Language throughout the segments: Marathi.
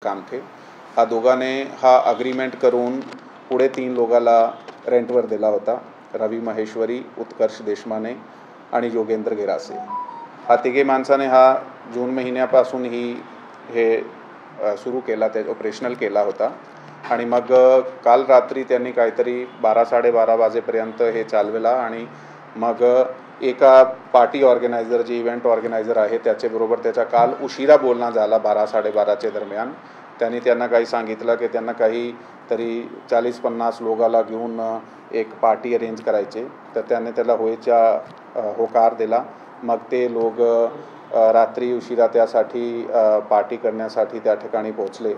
कामथे हा दोघांनी हा अग्रीमेंट करून पुढे 3 लोकांना रेंटवर दिला होता. रवी महेश्वरी, उत्कर्ष देशमाने आणि योगेंद्र गिरासे. हा तिघे माणसाने हा जून महिन्यापासून हे सुरू केला, ते ऑपरेशनल केला होता. आणि मग काल रात्री त्यांनी काहीतरी 12-12:30 वाजेपर्यंत हे चालवला. आणि मग एका पार्टी ऑर्गनायझर जे इव्हेंट ऑर्गनायझर आहे त्याच्याबरोबर त्याचा काल उशिरा बोलणं झाला 12-12:30च्या दरम्यान. त्यांना काही सांगितलं की त्यांना काही तरी 40-50 लोकांना घेऊन एक पार्टी अरेंज करायचे. तर त्याने त्याला होकार दिला. मग ते लोक रात्री उशिरा त्यासाठी पार्टी करण्यासाठी त्या ठिकाणी पोहोचले.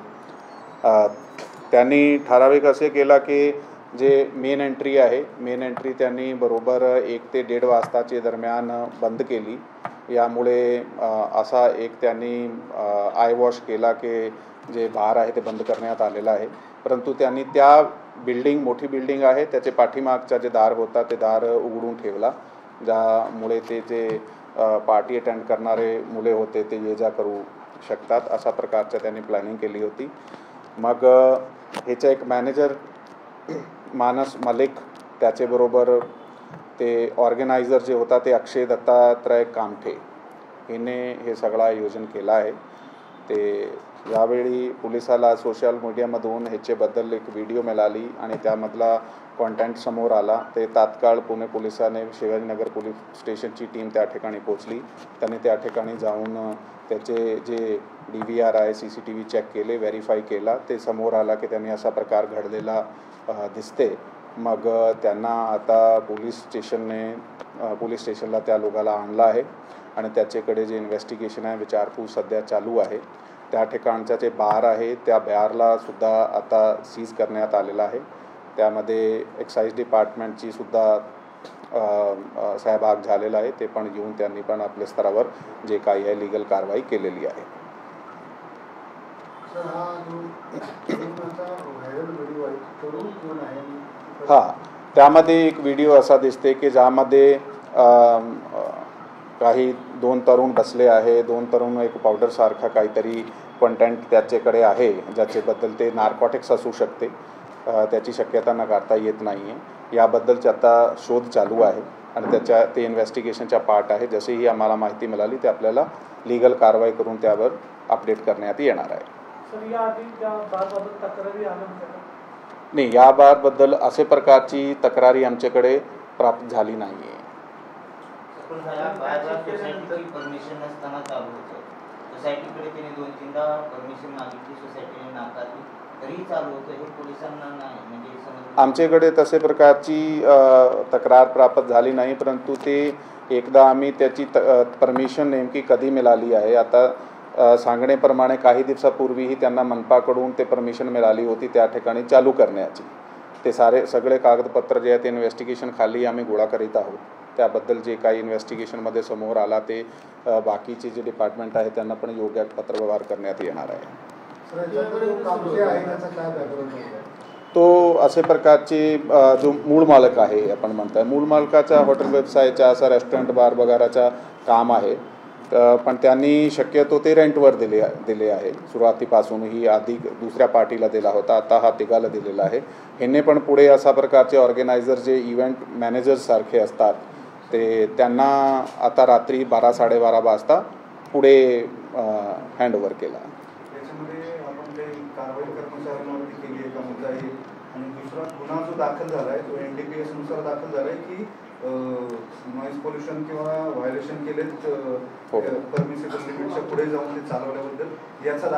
त्यांनी ठराविक असे केला की जे मेन एंट्री त्यांनी बरोबर 1 ते 1:30 वाजताच्या दरम्यान बंद केली. यामुळे असा एक त्यांनी आय वॉश केला की जे बार आहे ते बंद करण्यात आलेलं आहे. परंतु त्यांनी त्या मोठी बिल्डिंग आहे त्याचे पाठीमागचा जे दार होता ते दार उघडून ठेवला, ज्यामुळे ते जे पार्टी अटेंड करणारे मुले होते ते ये जा करू शकतात, अशा प्रकारच्या त्यांनी प्लॅनिंग केली होती. मग ह्याचा एक मॅनेजर मानस मलिक, त्याच्याबरोबर ते ऑर्गनायझर जे होता ते अक्षय दत्तात्रय कामठे हिने हे सगळं आयोजन केलं आहे. ते यावेळी पोलिसाला सोशल मीडियामधून ह्याच्याबद्दल एक व्हिडिओ मिळाली आणि त्यामधला कॉन्टेंट समोर आला. ते तात्काळ पुणे पोलिसाने शिवाजीनगर पोलीस स्टेशनची टीम त्या ठिकाणी पोचली. त्यांनी त्या ठिकाणी जाऊन त्याचे जे DVR आहे CCTV चेक केले, व्हेरीफाय केला. ते समोर आला की त्यांनी असा प्रकार घडलेला दिसते. मग त्यांना आता पोलीस स्टेशनला त्या लोकांना आणलं आहे आणि त्याच्याकडे जे इन्व्हेस्टिगेशन आहे, विचारपूस सध्या चालू आहे. त्या ठिकाणचा जे बार आहे त्या बारला सुद्धा आता सीज करण्यात आलेला आहे. त्यामध्ये एक्साईज डिपार्टमेंटची सुद्धा सहभाग झालेला आहे. ते पण येऊन त्यांनी पण आपल्या स्तरावर जे काही आहे लीगल कारवाई केलेली आहे. हां, त्यामध्ये एक व्हिडिओ असा दिसते की ज्यामध्ये काही 2 तरुण बसले आहे. 2 तरुण एक पावडरसारखा काहीतरी कंटेंट त्याच्याकडे आहे, ज्याच्याबद्दल ते नार्कोटिक्स असू शकते. त्याची शक्यता नाकारता येत नाही आहे. याबद्दलचा आता शोध चालू आहे आणि ते इन्व्हेस्टिगेशनचा पार्ट आहे. जसेही आम्हाला माहिती मिळाली ते आपल्याला लीगल कारवाई करून त्यावर अपडेट करण्यात येणार आहे. नाही, या बारबद्दल असे प्रकारची तक्रारी आमच्याकडे प्राप्त झाली नाही आहे. आमच्याकडे तसे प्रकारची तक्रार प्राप्त झाली नाही. परंतु ते एकदा आम्ही त्याची परमिशन नेमकी कधी मिळाली आहे आता सांगण्याप्रमाणे काही दिवसापूर्वीही त्यांना मनपाकडून ते परमिशन मिळाली होती त्या ठिकाणी चालू करण्याची. ते सगळे कागदपत्र जे आहेत ते इन्व्हेस्टिगेशन खाली आम्ही गोळा करीत आहोत. त्याबद्दल जे काही इन्व्हेस्टिगेशनमध्ये समोर आला ते बाकीचे जे डिपार्टमेंट आहे त्यांना पण योग्य पत्रव्यवहार करण्यात येणार आहे. तो असे प्रकारचे जो मूळ मालक आहे, आपण म्हणताय मूळ मालकाचा हॉटेल व्यवसायाचा असा रेस्टॉरंट बार वगैरेचा काम आहे. पण त्यांनी शक्यतो ते रेंटवर दिले आहे. सुरुवातीपासूनही आधी दुसऱ्या पार्टीला दिला होता, आता हा तिघाला दिलेला आहे. ह्यांनी पण पुढे अशा प्रकारचे ऑर्गनायझर जे इव्हेंट मॅनेजर्स सारखे असतात ते त्यांना आता रात्री 12-12:30 वाजता पुढे हँडओव्हर केला. त्याच्यामध्ये आपण काही कारवाई कर्मचाऱ्यांवरती केली आहे का मुद्दा आहे? आणि दुसरा गुन्हा जो दाखल झाला आहे तो NDPS नुसार दाखल झाला आहे की नॉईज पोल्युशन किंवा व्हायोलेशन केलेत परमिसिबल लिमिटच्या पुढे जाऊन ते चालवल्याबद्दल याचा